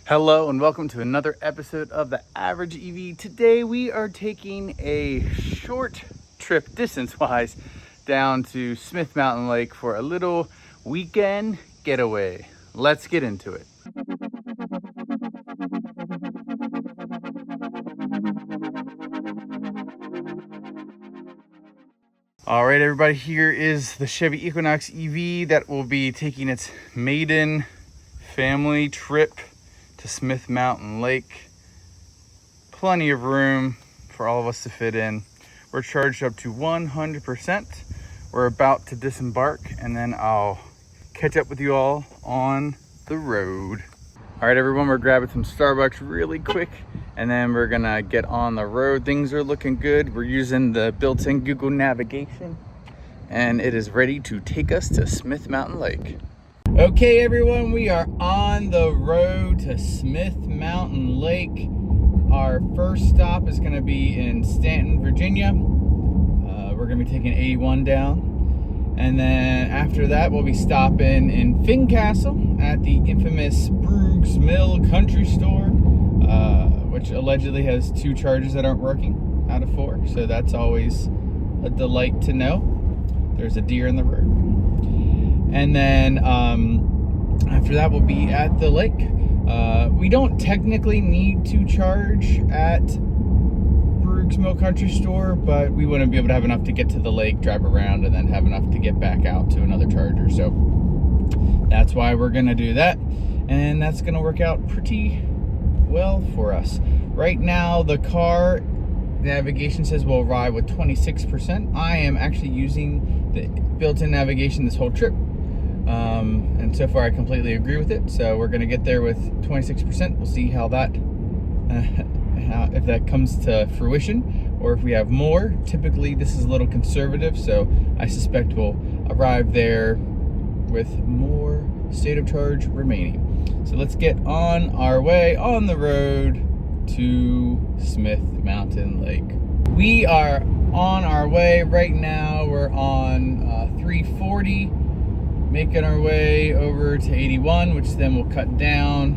Hello and welcome to another episode of the Average EV. Today we are taking a short trip distance-wise down to Smith Mountain Lake for a little weekend getaway. Let's get into it. All right, everybody, here is the Chevy Equinox EV that will be taking its maiden family trip to Smith Mountain Lake. Plenty of room for all of us to fit in. We're charged up to 100%. We're about to disembark and then I'll catch up with you all on the road. All right, everyone, we're grabbing some Starbucks really quick and then we're gonna get on the road. Things are looking good. We're using the built-in Google navigation and it is ready to take us to Smith Mountain Lake. Okay, everyone, we are on the road to Smith Mountain Lake. Our first stop is going to be in Stanton, Virginia. We're going to be taking 81 down. And then after that, we'll be stopping in Fincastle at the infamous Bruggs Mill Country Store, which allegedly has 2 chargers that aren't working out of 4. So that's always a delight to know. There's a deer in the road. And then after that, we'll be at the lake. We don't technically need to charge at Bruggs Mill Country Store, but we want to be able to have enough to get to the lake, drive around, and then have enough to get back out to another charger. So that's why we're going to do that. And that's going to work out pretty well for us. Right now, the car navigation says we'll arrive with 26%. I am actually using the built-in navigation this whole trip. And so far I completely agree with it. So we're going to get there with 26%. We'll see how that, if that comes to fruition or if we have more. Typically this is a little conservative, so I suspect we'll arrive there with more state of charge remaining. So let's get on our way on the road to Smith Mountain Lake. We are on our way right now. We're on 340. Making our way over to 81, which then will cut down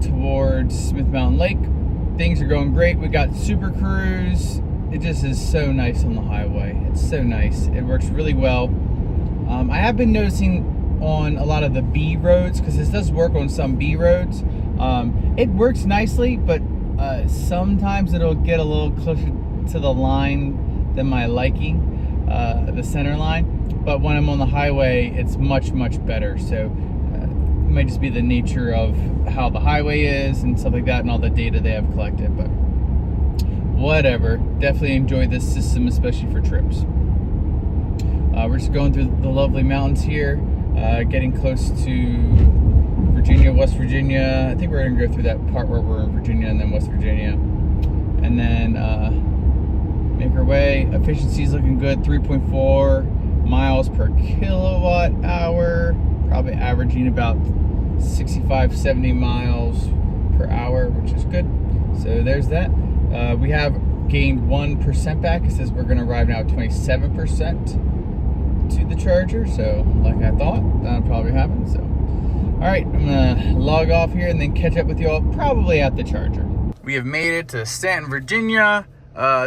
towards Smith Mountain Lake. Things are going great. We got Super Cruise. It just is so nice on the highway. It's so nice. It works really well. I have been noticing on a lot of the B roads, because this does work on some B roads. It works nicely, but sometimes it'll get a little closer to the line than my liking, the center line. But when I'm on the highway, it's much, much better. So it might just be the nature of how the highway is and stuff like that and all the data they have collected. But whatever. Definitely enjoy this system, especially for trips. We're just going through the lovely mountains here, getting close to Virginia, West Virginia. I think we're going to go through that part where we're in Virginia and then West Virginia. And then make our way. Efficiency is looking good, 3.4 miles per kilowatt hour, probably averaging about 65-70 miles per hour, which is good. So there's that. We have gained 1% back. It says we're going to arrive now at 27% to the charger. So like I thought, that'll probably happen. So all right, I'm gonna log off here and then catch up with you all probably at the charger. We have made it to Stanton, Virginia.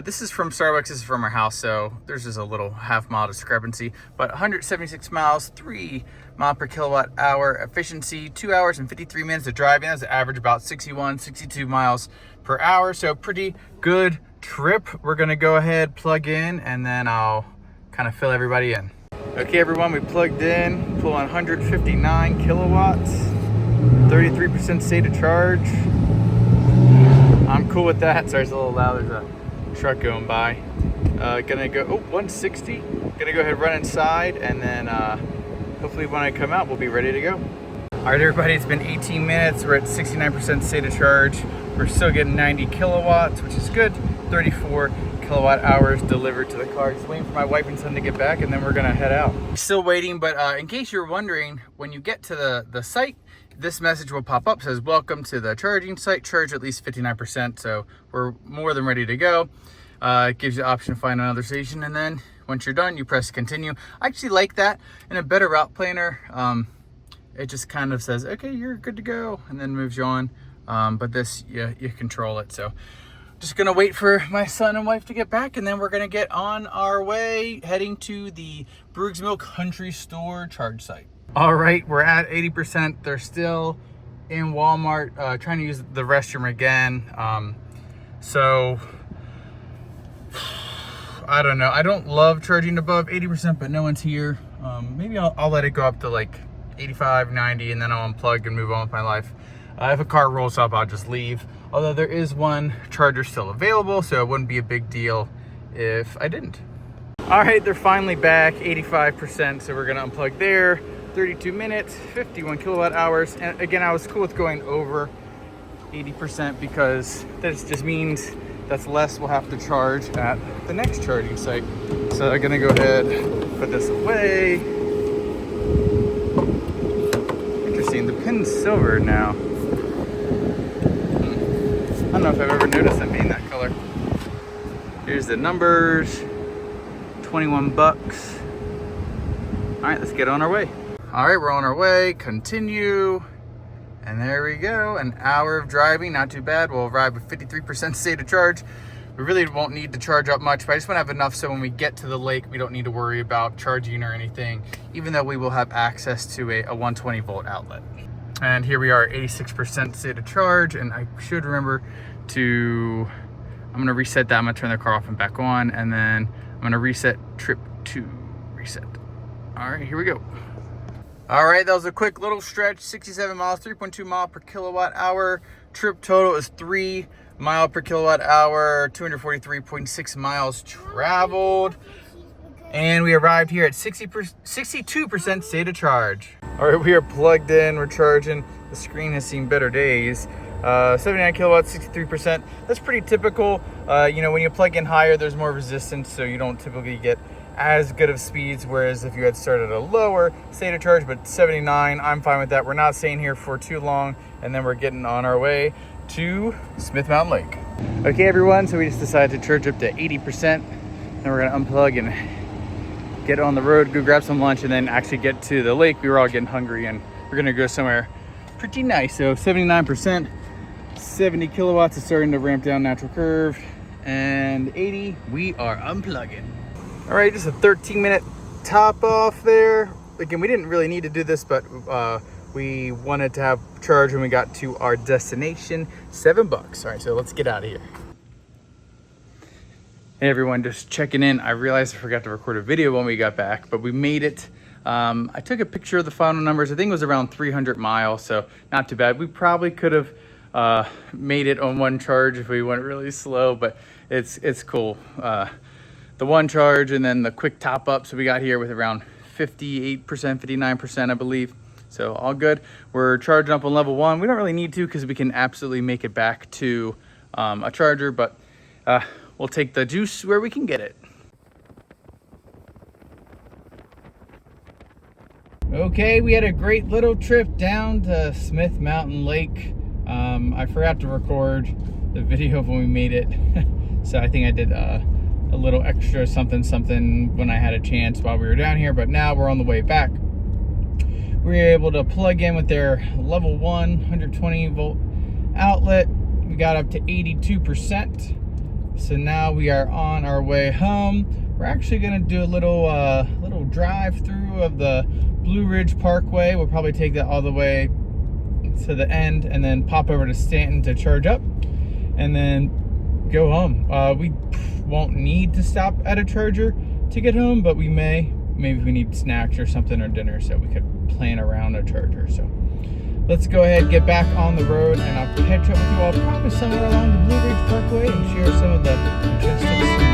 This is from Starbucks, this is from our house, so there's just a little half-mile discrepancy. But 176 miles, 3 mile per kilowatt hour efficiency, 2 hours and 53 minutes of driving. That's an average about 62 miles per hour, so pretty good trip. We're gonna go ahead, plug in, and then I'll kind of fill everybody in. Okay, everyone, we plugged in, pull on 159 kilowatts, 33% state of charge. I'm cool with that. Sorry, it's a little loud. There's a truck going by. Gonna go 160. Gonna go ahead and run inside, and then hopefully when I come out we'll be ready to go. All right, everybody, it's been 18 minutes. We're at 69% state of charge. We're still getting 90 kilowatts, which is good. 34 kilowatt hours delivered to the car. Just waiting for my wife and son to get back, and then we're gonna head out. Still waiting, but in case you're wondering, when you get to the site, this message will pop up. It says welcome to the charging site, charge at least 59%. So we're more than ready to go. It gives you the option to find another station, and then once you're done, you press continue. I actually like that. In a better route planner, it just kind of says, okay, you're good to go, and then moves you on. But this, you control it. So just gonna wait for my son and wife to get back, and then we're gonna get on our way, heading to the Brooksville Country Store charge site. All right, we're at 80%. They're still in Walmart, trying to use the restroom again. So I don't know. I don't love charging above 80%, but no one's here. Maybe I'll let it go up to like 85, 90, and then I'll unplug and move on with my life. If a car rolls up, I'll just leave. Although there is one charger still available, so it wouldn't be a big deal if I didn't. All right, they're finally back, 85%, so we're gonna unplug there. 32 minutes, 51 kilowatt hours. And again, I was cool with going over 80% because this just means that's less we'll have to charge at the next charging site. So I'm gonna go ahead, put this away. Interesting, the pin's silver now. I don't know if I've ever noticed them being that color. Here's the numbers, 21 bucks. All right, let's get on our way. All right, we're on our way, continue. And there we go, an hour of driving, not too bad. We'll arrive with 53% state of charge. We really won't need to charge up much, but I just want to have enough so when we get to the lake, we don't need to worry about charging or anything, even though we will have access to a 120 volt outlet. And here we are, 86% state of charge, and I should remember to, I'm gonna reset that. I'm gonna turn the car off and back on, and then I'm gonna reset trip to reset. All right, here we go. All right, that was a quick little stretch, 67 miles, 3.2 mile per kilowatt hour. Trip total is 3 mile per kilowatt hour, 243.6 miles traveled. And we arrived here at 62% state of charge. All right, we are plugged in, we're charging. The screen has seen better days. 79 kilowatts, 63%. That's pretty typical. You know, when you plug in higher, there's more resistance, so you don't typically get as good of speeds, whereas if you had started a lower state of charge, but 79, I'm fine with that. We're not staying here for too long, and then we're getting on our way to Smith Mountain Lake. Okay, everyone, so we just decided to charge up to 80%, then we're gonna unplug and get on the road, go grab some lunch, and then actually get to the lake. We were all getting hungry, and we're gonna go somewhere pretty nice. So 79%, 70 kilowatts is starting to ramp down natural curve, and 80, we are unplugging. All right, just a 13-minute top off there. Again, we didn't really need to do this, but we wanted to have charge when we got to our destination. $7. All right, so let's get out of here. Hey everyone, just checking in. I realized I forgot to record a video when we got back, but we made it. I took a picture of the final numbers. I think it was around 300 miles, so not too bad. We probably could have made it on one charge if we went really slow, but it's cool. The one charge and then the quick top up. So we got here with around 58%, 59%, I believe. So all good. We're charging up on level 1. We don't really need to because we can absolutely make it back to a charger, but we'll take the juice where we can get it. Okay, we had a great little trip down to Smith Mountain Lake. I forgot to record the video of when we made it. So I think I did a little extra something when I had a chance while we were down here, but now we're on the way back. We were able to plug in with their level 1 120 volt outlet. We got up to 82%. So now we are on our way home. We're actually gonna do a little drive through of the Ridge Parkway. We'll probably take that all the way to the end and then pop over to Stanton to charge up and then go home. We won't need to stop at a charger to get home, but we may. Maybe we need snacks or something or dinner, so we could plan around a charger. So let's go ahead, get back on the road, and I'll catch up with you all probably somewhere along the Ridge Parkway and share some of the majestic scenery.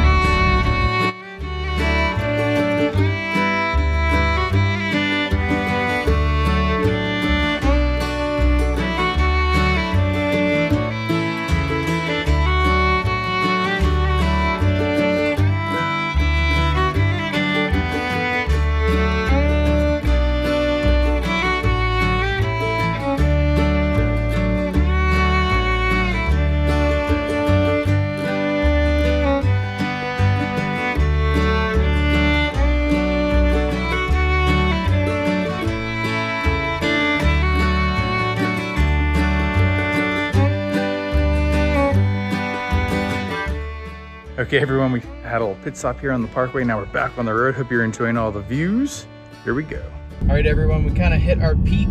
Okay, everyone, we had a little pit stop here on the parkway. Now we're back on the road. Hope you're enjoying all the views. Here we go. All right, everyone, we kind of hit our peak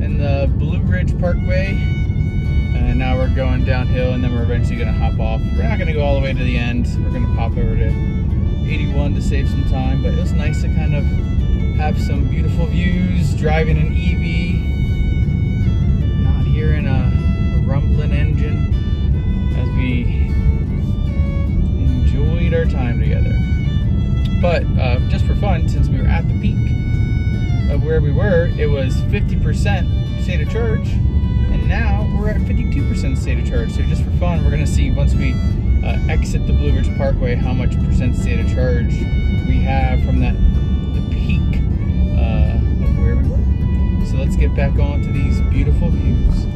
in the Ridge Parkway. And now we're going downhill, and then we're eventually gonna hop off. We're not gonna go all the way to the end. We're gonna pop over to 81 to save some time, but it was nice to kind of have some beautiful views, driving an EV, not hearing a rumbling engine as we enjoyed our time together. But just for fun, since we were at the peak of where we were, it was 50% state of charge, and now we're at 52% state of charge. So just for fun, we're gonna see once we exit the Ridge Parkway how much percent state of charge we have from the peak of where we were. So let's get back on to these beautiful views.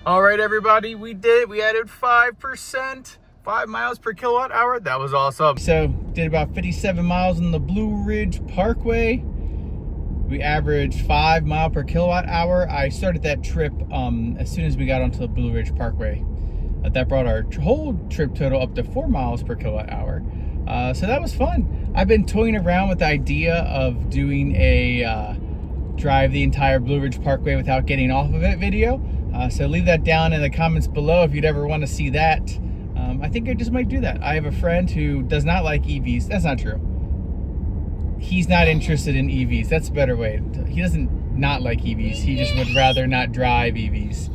All right, everybody, we added 5%, 5 miles per kilowatt hour. That was awesome. So did about 57 miles on the Ridge Parkway. We averaged 5 miles per kilowatt hour. I started that trip as soon as we got onto the Ridge Parkway. That brought our whole trip total up to 4 miles per kilowatt hour. So that was fun. I've been toying around with the idea of doing a drive the entire Ridge Parkway without getting off of it video. So leave that down in the comments below if you'd ever want to see that. I think I just might do that. I have a friend who does not like EVs. That's not true. He's not interested in EVs. That's a better way. He doesn't not like EVs. He just would rather not drive EVs.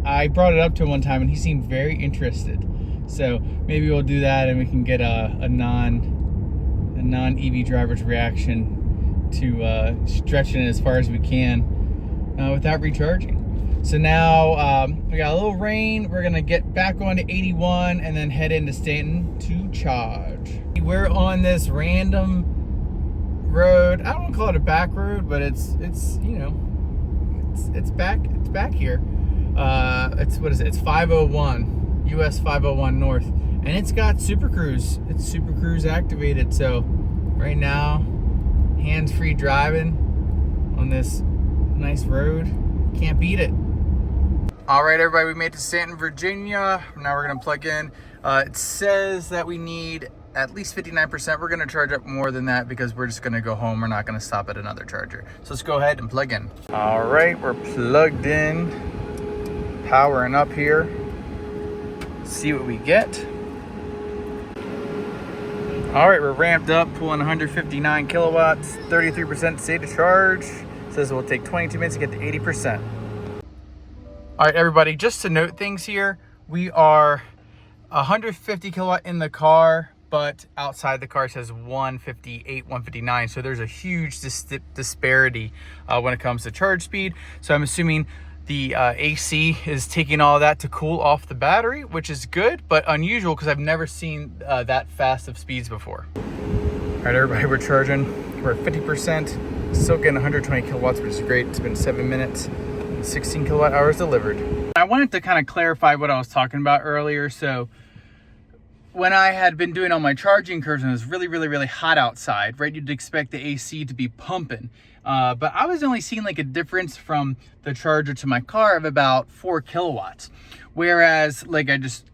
I brought it up to him one time and he seemed very interested. So maybe we'll do that and we can get a non-EV driver's reaction to stretching it as far as we can. Without recharging. So now we got a little rain. We're gonna get back onto 81 and then head into Stanton to charge. We're on this random road. I don't want to call it a back road, but it's you know, it's back here. What is it? It's 501 US 501 North, and it's got Super Cruise. It's Super Cruise activated. So right now, hands-free driving on this nice road. Can't beat it. All right, everybody, we made it to Stanton, Virginia. Now we're gonna plug in. It says that we need at least 59%. We're gonna charge up more than that because we're just gonna go home. We're not gonna stop at another charger. So let's go ahead and plug in. All right, we're plugged in, powering up here. See what we get. All right, we're ramped up, pulling 159 kilowatts, 33% state of charge. Says it will take 22 minutes to get to 80%. All right, everybody, just to note things here, we are 150 kilowatt in the car, but outside the car says 158, 159. So there's a huge disparity when it comes to charge speed. So I'm assuming the AC is taking all that to cool off the battery, which is good, but unusual because I've never seen that fast of speeds before. All right, everybody, we're charging. We're at 50%. Still getting 120 kilowatts, which is great. It's been 7 minutes and 16 kilowatt hours delivered. I wanted to kind of clarify what I was talking about earlier. So when I had been doing all my charging curves and it was really hot outside, right, you'd expect the AC to be pumping. But I was only seeing like a difference from the charger to my car of about 4 kilowatts. Whereas, like I just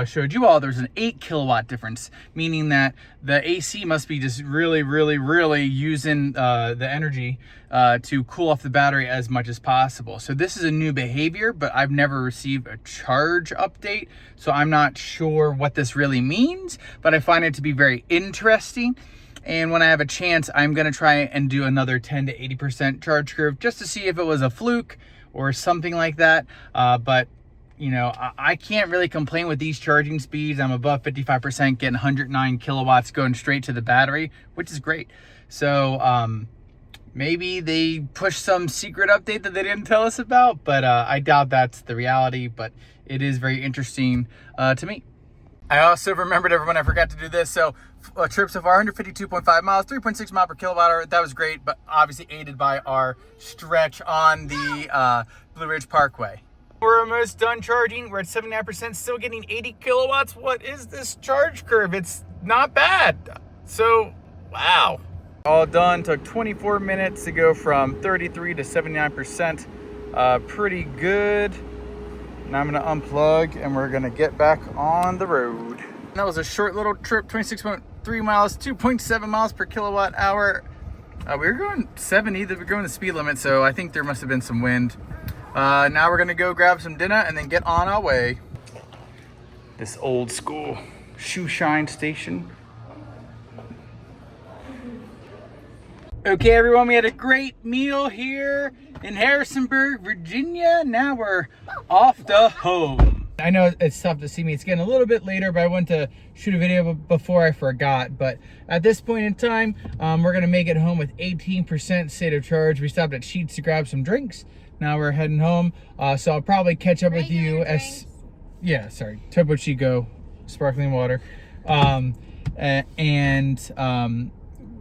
showed you all, there's an 8 kilowatt difference, meaning that the AC must be just really using the energy to cool off the battery as much as possible. So this is a new behavior, but I've never received a charge update, so I'm not sure what this really means, but I find it to be very interesting. And when I have a chance, I'm gonna try and do another 10 to 80% charge curve just to see if it was a fluke or something like that. But you know, I can't really complain with these charging speeds. I'm above 55%, getting 109 kilowatts going straight to the battery, which is great. So maybe they pushed some secret update that they didn't tell us about, but I doubt that's the reality, but it is very interesting to me. I also remembered, everyone, I forgot to do this. So trips of 152.5 miles, 3.6 miles per kilowatt hour. That was great, but obviously aided by our stretch on the Ridge Parkway. We're almost done charging. We're at 79%, still getting 80 kilowatts. What is this charge curve? It's not bad. So, wow. All done. Took 24 minutes to go from 33 to 79%. Pretty good. Now I'm gonna unplug and we're gonna get back on the road. That was a short little trip, 26.3 miles, 2.7 miles per kilowatt hour. We were going 70, we're going the speed limit, so I think there must have been some wind. Now we're gonna go grab some dinner and then get on our way. This old school shoe shine station. Okay, everyone, we had a great meal here in Harrisonburg, Virginia. Now we're off to home. I know it's tough to see me. It's getting a little bit later, but I went to shoot a video before I forgot. But at this point in time, we're gonna make it home with 18% state of charge. We stopped at Sheetz to grab some drinks. Now we're heading home. So I'll probably catch up with you as, yeah, sorry, Topo Chico, sparkling water.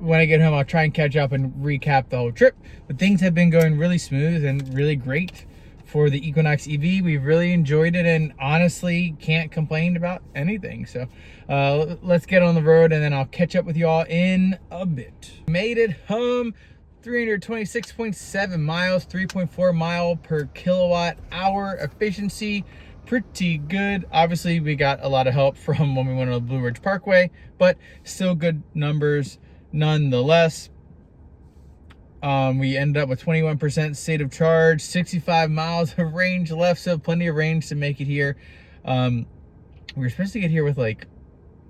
When I get home, I'll try and catch up and recap the whole trip. But things have been going really smooth and really great for the Equinox EV. We've really enjoyed it and honestly can't complain about anything. So let's get on the road and then I'll catch up with you all in a bit. Made it home, 326.7 miles, 3.4 mile per kilowatt hour efficiency. Pretty good. Obviously, we got a lot of help from when we went on the Ridge Parkway, but still good numbers nonetheless. We ended up with 21% state of charge, 65 miles of range left, so plenty of range to make it here. We were supposed to get here with like,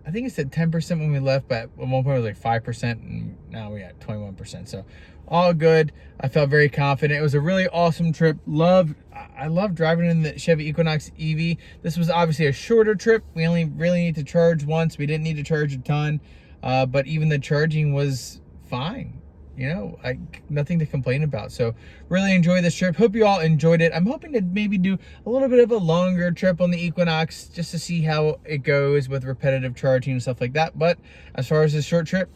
I think it said 10% when we left, but at one point it was like 5%, and now we at 21%. So all good. I felt very confident. It was a really awesome trip. I love driving in the Chevy Equinox EV. This was obviously a shorter trip. We only really need to charge once. We didn't need to charge a ton. But even the charging was fine, you know, nothing to complain about. So really enjoyed this trip. Hope you all enjoyed it. I'm hoping to maybe do a little bit of a longer trip on the Equinox just to see how it goes with repetitive charging and stuff like that. But as far as this short trip,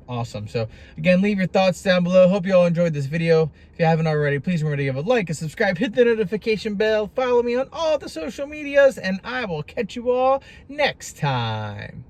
awesome. So again, leave your thoughts down below. Hope you all enjoyed this video. If you haven't already, please remember to give a like, a subscribe, hit the notification bell, follow me on all the social medias, and I will catch you all next time.